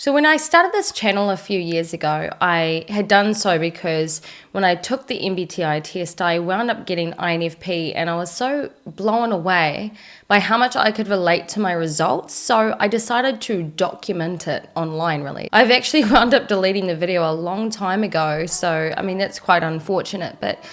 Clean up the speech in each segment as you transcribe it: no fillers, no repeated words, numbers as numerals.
So when I started this channel a few years ago, I had done so because when I took the MBTI test, I wound up getting INFP, and I was so blown away by how much I could relate to my results. So I decided to document it online, really. I've actually wound up deleting the video a long time ago, so I mean, that's quite unfortunate. But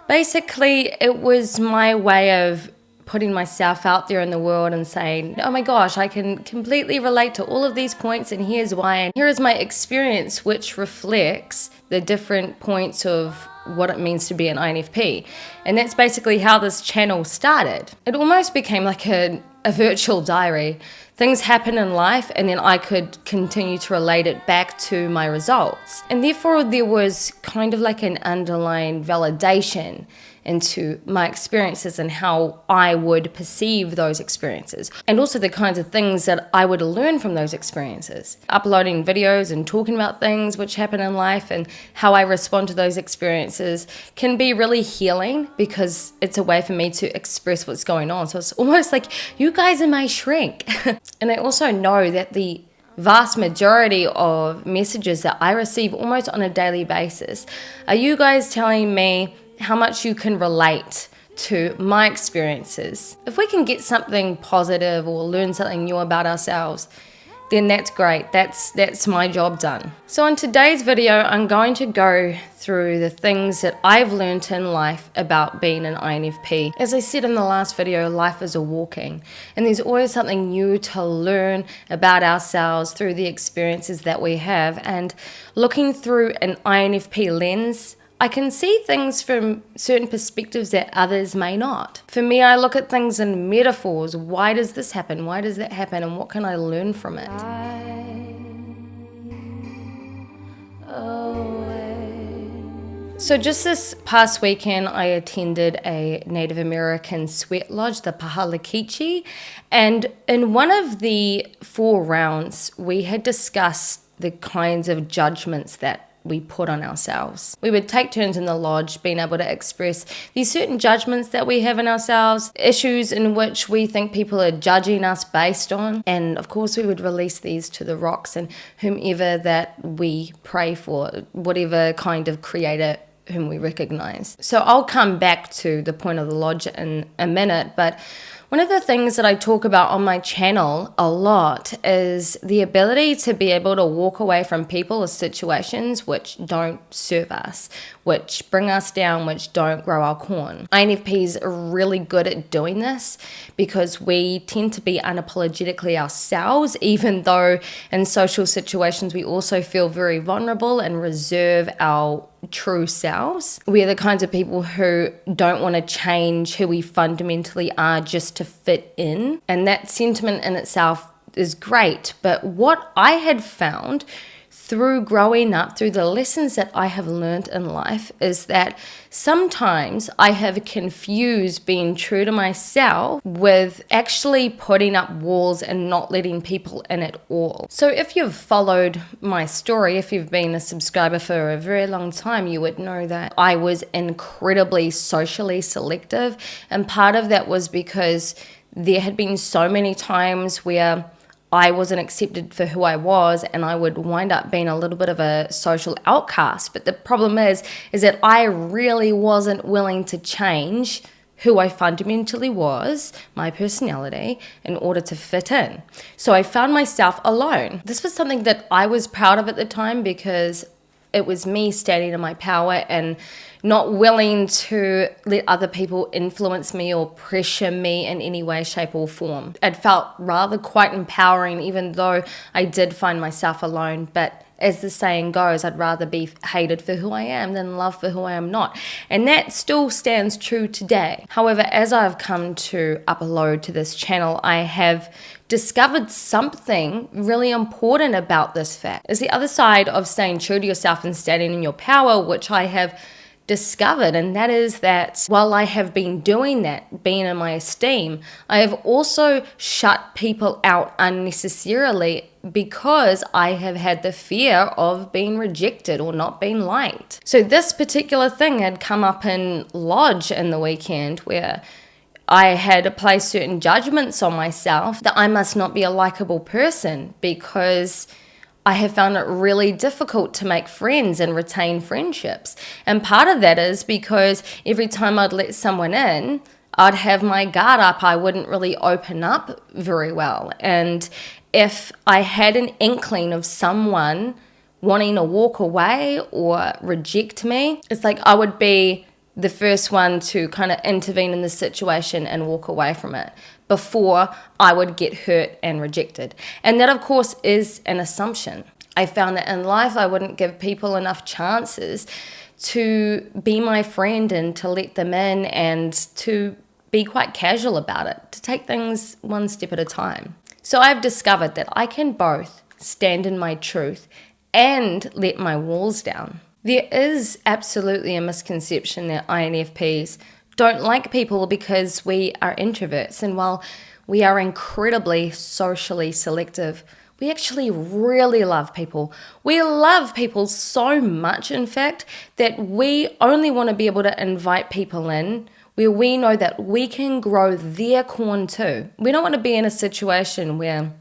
basically, it was my way of putting myself out there in the world and saying, oh my gosh, I can completely relate to all of these points, and here's why, and here is my experience, which reflects the different points of what it means to be an INFP. And that's basically how this channel started. It almost became like a virtual diary. Things happen in life, and then I could continue to relate it back to my results. And therefore, there was kind of like an underlying validation into my experiences and how I would perceive those experiences, and also the kinds of things that I would learn from those experiences. Uploading videos and talking about things which happen in life and how I respond to those experiences can be really healing, because it's a way for me to express what's going on. So it's almost like you guys are my shrink. And I also know that the vast majority of messages that I receive almost on a daily basis are you guys telling me how much you can relate to my experiences. If we can get something positive or learn something new about ourselves, then that's great. That's my job done. So in today's video, I'm going to go through the things that I've learned in life about being an INFP. As I said in the last video, life is a walking, and there's always something new to learn about ourselves through the experiences that we have. And looking through an INFP lens, I can see things from certain perspectives that others may not. For me, I look at things in metaphors. Why does this happen? Why does that happen? And what can I learn from it? So just this past weekend, I attended a Native American sweat lodge, the Pahalakichi, and in one of the 4 rounds, we had discussed the kinds of judgments that we put on ourselves. We would take turns in the lodge being able to express these certain judgments that we have in ourselves, issues in which we think people are judging us based on. And of course, we would release these to the rocks and whomever that we pray for, whatever kind of creator whom we recognize. So I'll come back to the point of the lodge in a minute, but one of the things that I talk about on my channel a lot is the ability to be able to walk away from people or situations which don't serve us, which bring us down, which don't grow our corn. INFPs are really good at doing this because we tend to be unapologetically ourselves, even though in social situations we also feel very vulnerable and reserve our true selves. We're the kinds of people who don't want to change who we fundamentally are just to fit in. And that sentiment in itself is great. But what I had found through growing up, through the lessons that I have learned in life, is that sometimes I have confused being true to myself with actually putting up walls and not letting people in at all. So if you've followed my story, if you've been a subscriber for a very long time, you would know that I was incredibly socially selective. And part of that was because there had been so many times where I wasn't accepted for who I was, and I would wind up being a little bit of a social outcast. But the problem is that I really wasn't willing to change who I fundamentally was, my personality, in order to fit in. So I found myself alone. This was something that I was proud of at the time, because it was me standing in my power and not willing to let other people influence me or pressure me in any way, shape, or form. It felt rather quite empowering, even though I did find myself alone. But as the saying goes, I'd rather be hated for who I am than loved for who I am not. And that still stands true today. However, as I've come to upload to this channel, I have discovered something really important about this fact. It's the other side of staying true to yourself and standing in your power, which I have discovered, and that is that while I have been doing that, being in my esteem, I have also shut people out unnecessarily because I have had the fear of being rejected or not being liked. So this particular thing had come up in Lodge in the weekend, where I had placed certain judgments on myself that I must not be a likable person because I have found it really difficult to make friends and retain friendships. And part of that is because every time I'd let someone in, I'd have my guard up. I wouldn't really open up very well. And if I had an inkling of someone wanting to walk away or reject me, it's like I would be the first one to kind of intervene in the situation and walk away from it before I would get hurt and rejected. And that, of course, is an assumption. I found that in life I wouldn't give people enough chances to be my friend and to let them in and to be quite casual about it, to take things one step at a time. So I've discovered that I can both stand in my truth and let my walls down. There is absolutely a misconception that INFPs don't like people because we are introverts. And while we are incredibly socially selective, we actually really love people. We love people so much, in fact, that we only want to be able to invite people in where we know that we can grow their corn too. We don't want to be in a situation where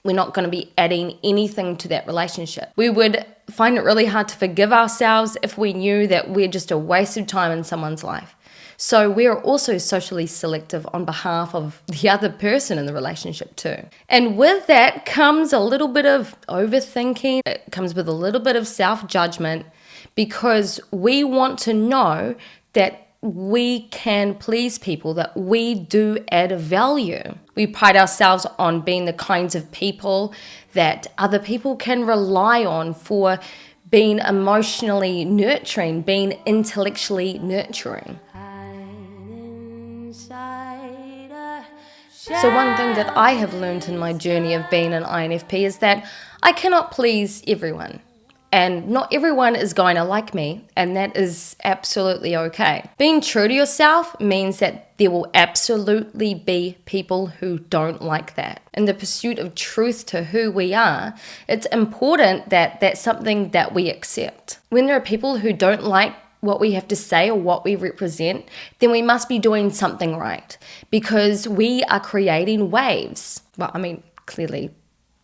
we're not going to be adding anything to that relationship. We would find it really hard to forgive ourselves if we knew that we're just a waste of time in someone's life. So we're also socially selective on behalf of the other person in the relationship too. And with that comes a little bit of overthinking. It comes with a little bit of self-judgment because we want to know that we can please people, that we do add value. We pride ourselves on being the kinds of people that other people can rely on for being emotionally nurturing, being intellectually nurturing. So one thing that I have learned in my journey of being an INFP is that I cannot please everyone. And not everyone is going to like me, and that is absolutely okay. Being true to yourself means that there will absolutely be people who don't like that. In the pursuit of truth to who we are, it's important that that's something that we accept. When there are people who don't like what we have to say or what we represent, then we must be doing something right because we are creating waves. Well, I mean, clearly,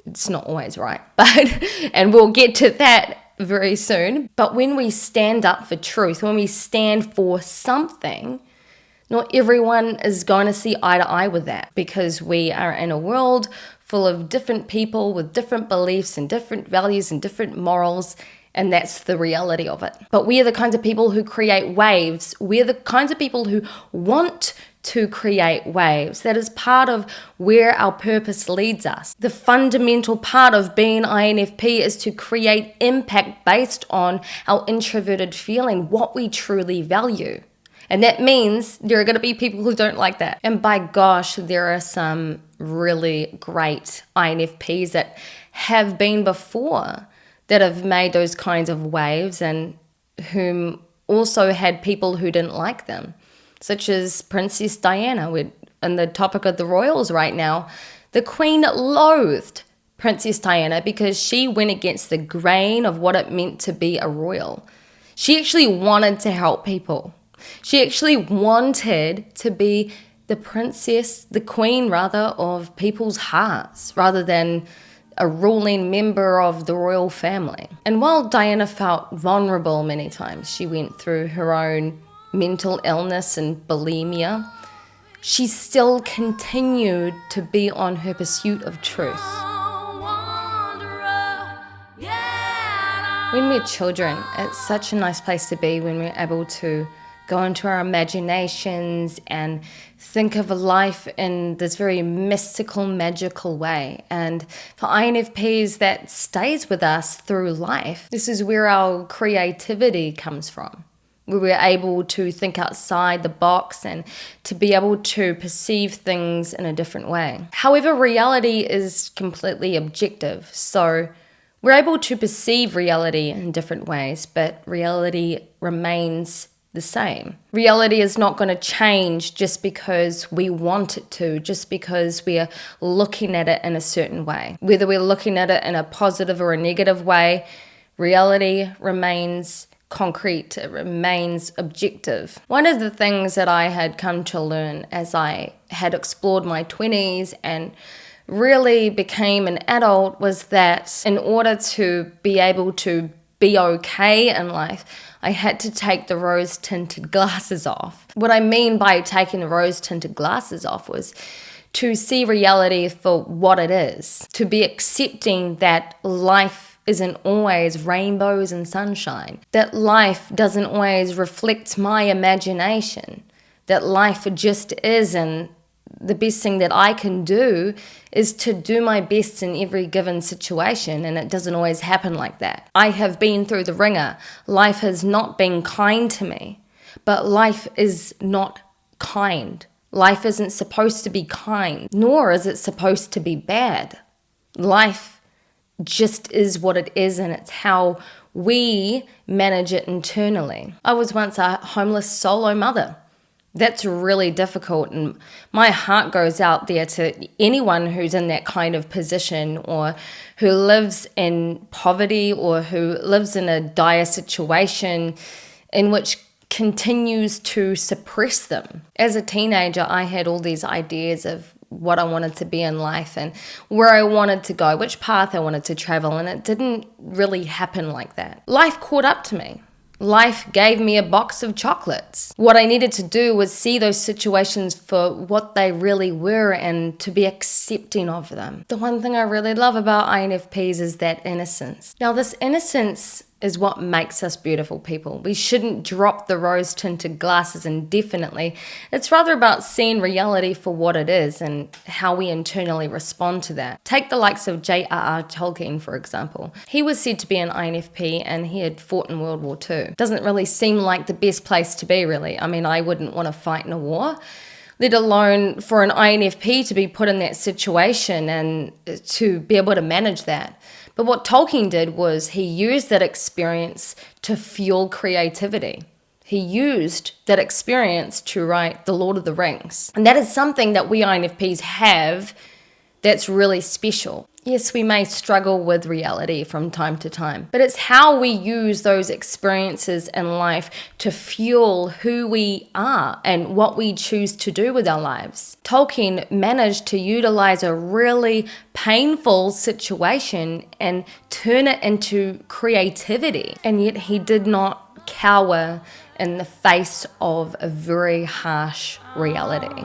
it's not always right, but, and we'll get to that very soon. But when we stand up for truth, when we stand for something, not everyone is going to see eye to eye with that because we are in a world full of different people with different beliefs and different values and different morals. And that's the reality of it. But we are the kinds of people who create waves. We're the kinds of people who want to create waves. That is part of where our purpose leads us. The fundamental part of being INFP is to create impact based on our introverted feeling, what we truly value. And that means there are going to be people who don't like that. And by gosh, there are some really great INFPs that have been before that have made those kinds of waves and whom also had people who didn't like them, such as Princess Diana. We're on the topic of the royals right now. The Queen loathed Princess Diana because she went against the grain of what it meant to be a royal. She actually wanted to help people. She actually wanted to be the princess, the queen rather, of people's hearts rather than a ruling member of the royal family. And while Diana felt vulnerable many times, she went through her own mental illness and bulimia, she still continued to be on her pursuit of truth. When we're children, it's such a nice place to be when we're able to go into our imaginations and think of life in this very mystical, magical way. And for INFPs, that stays with us through life. This is where our creativity comes from, where we're able to think outside the box and to be able to perceive things in a different way. However, reality is completely objective. So we're able to perceive reality in different ways, but reality remains the same. Reality is not going to change just because we want it to, just because we are looking at it in a certain way. Whether we're looking at it in a positive or a negative way, reality remains concrete, it remains objective. One of the things that I had come to learn as I had explored my 20s and really became an adult was that in order to be able to be okay in life, I had to take the rose-tinted glasses off. What I mean by taking the rose-tinted glasses off was to see reality for what it is, to be accepting that life isn't always rainbows and sunshine, that life doesn't always reflect my imagination, that life just is, and the best thing that I can do is to do my best in every given situation, and it doesn't always happen like that. I have been through the ringer. Life has not been kind to me, but life is not kind. Life isn't supposed to be kind, nor is it supposed to be bad. Life just is what it is, and it's how we manage it internally. I was once a homeless solo mother. That's really difficult, and my heart goes out there to anyone who's in that kind of position, or who lives in poverty, or who lives in a dire situation in which continues to suppress them. As a teenager, I had all these ideas of what I wanted to be in life and where I wanted to go, which path I wanted to travel, and it didn't really happen like that. Life caught up to me. Life gave me a box of chocolates. What I needed to do was see those situations for what they really were and to be accepting of them. The one thing I really love about INFPs is that innocence. Now, this innocence is what makes us beautiful people. We shouldn't drop the rose-tinted glasses indefinitely. It's rather about seeing reality for what it is and how we internally respond to that. Take the likes of J.R.R. Tolkien, for example. He was said to be an INFP and he had fought in World War II. Doesn't really seem like the best place to be, really. I mean, I wouldn't want to fight in a war, let alone for an INFP to be put in that situation and to be able to manage that. But what Tolkien did was he used that experience to fuel creativity. He used that experience to write The Lord of the Rings. And that is something that we INFPs have that's really special. Yes, we may struggle with reality from time to time, but it's how we use those experiences in life to fuel who we are and what we choose to do with our lives. Tolkien managed to utilize a really painful situation and turn it into creativity, and yet he did not cower in the face of a very harsh reality.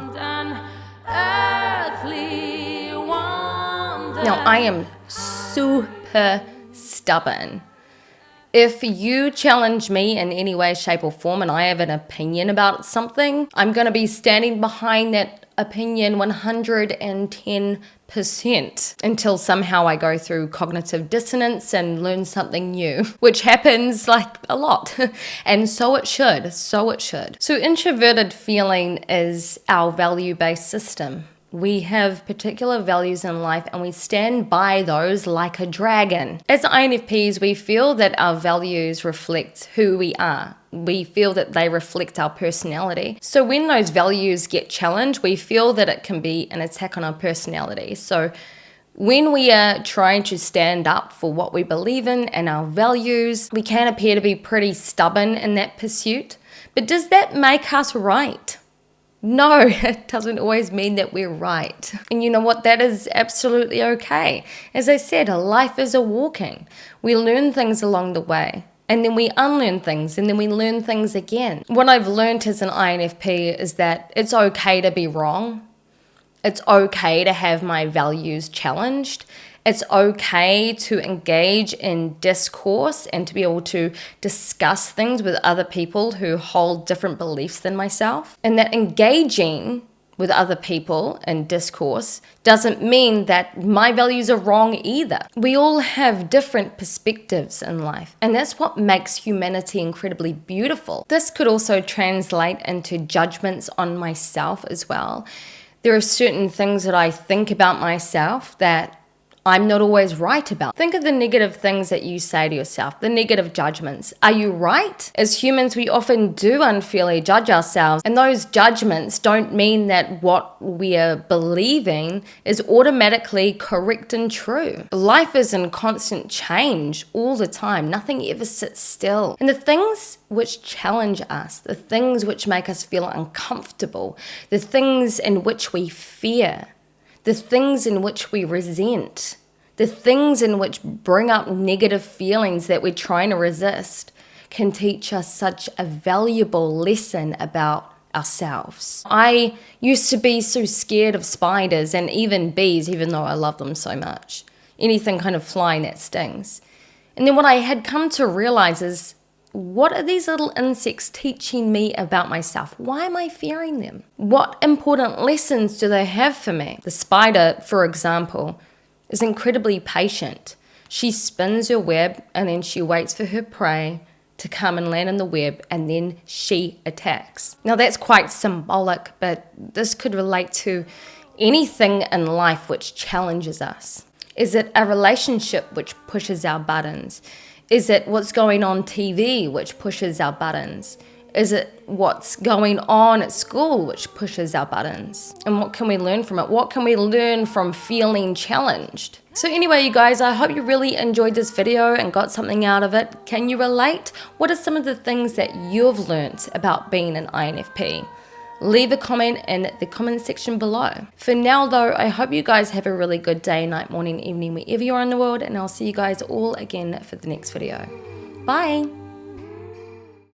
Now, I am super stubborn. If you challenge me in any way, shape, or form, and I have an opinion about something, I'm going to be standing behind that opinion 110% until somehow I go through cognitive dissonance and learn something new, which happens like a lot. And so it should. So introverted feeling is our value-based system. We have particular values in life and we stand by those like a dragon. As INFPs, we feel that our values reflect who we are. We feel that they reflect our personality. So when those values get challenged, we feel that it can be an attack on our personality. So when we are trying to stand up for what we believe in and our values, we can appear to be pretty stubborn in that pursuit. But does that make us right? No, it doesn't always mean that we're right. And you know what? That is absolutely okay. As I said, life is a walking. We learn things along the way, and then we unlearn things, and then we learn things again. What I've learned as an INFP is that it's okay to be wrong. It's okay to have my values challenged. It's okay to engage in discourse and to be able to discuss things with other people who hold different beliefs than myself. And that engaging with other people in discourse doesn't mean that my values are wrong either. We all have different perspectives in life, and that's what makes humanity incredibly beautiful. This could also translate into judgments on myself as well. There are certain things that I think about myself that I'm not always right about. Think of the negative things that you say to yourself, the negative judgments. Are you right? As humans, we often do unfairly judge ourselves, and those judgments don't mean that what we are believing is automatically correct and true. Life is in constant change all the time. Nothing ever sits still. And the things which challenge us, the things which make us feel uncomfortable, the things in which we fear, the things in which we resent, the things in which bring up negative feelings that we're trying to resist can teach us such a valuable lesson about ourselves. I used to be so scared of spiders and even bees, even though I love them so much. Anything kind of flying that stings. And then what I had come to realize is, what are these little insects teaching me about myself? Why am I fearing them? What important lessons do they have for me? The spider, for example, is incredibly patient. She spins her web and then she waits for her prey to come and land in the web, and then she attacks. Now that's quite symbolic, but this could relate to anything in life which challenges us. Is it a relationship which pushes our buttons? Is it what's going on TV which pushes our buttons? Is it what's going on at school which pushes our buttons? And what can we learn from it? What can we learn from feeling challenged? So anyway, you guys, I hope you really enjoyed this video and got something out of it. Can you relate? What are some of the things that you've learnt about being an INFP? Leave a comment in the comment section below. For now though, I hope you guys have a really good day, night, morning, evening, wherever you are in the world, and I'll see you guys all again for the next video. Bye!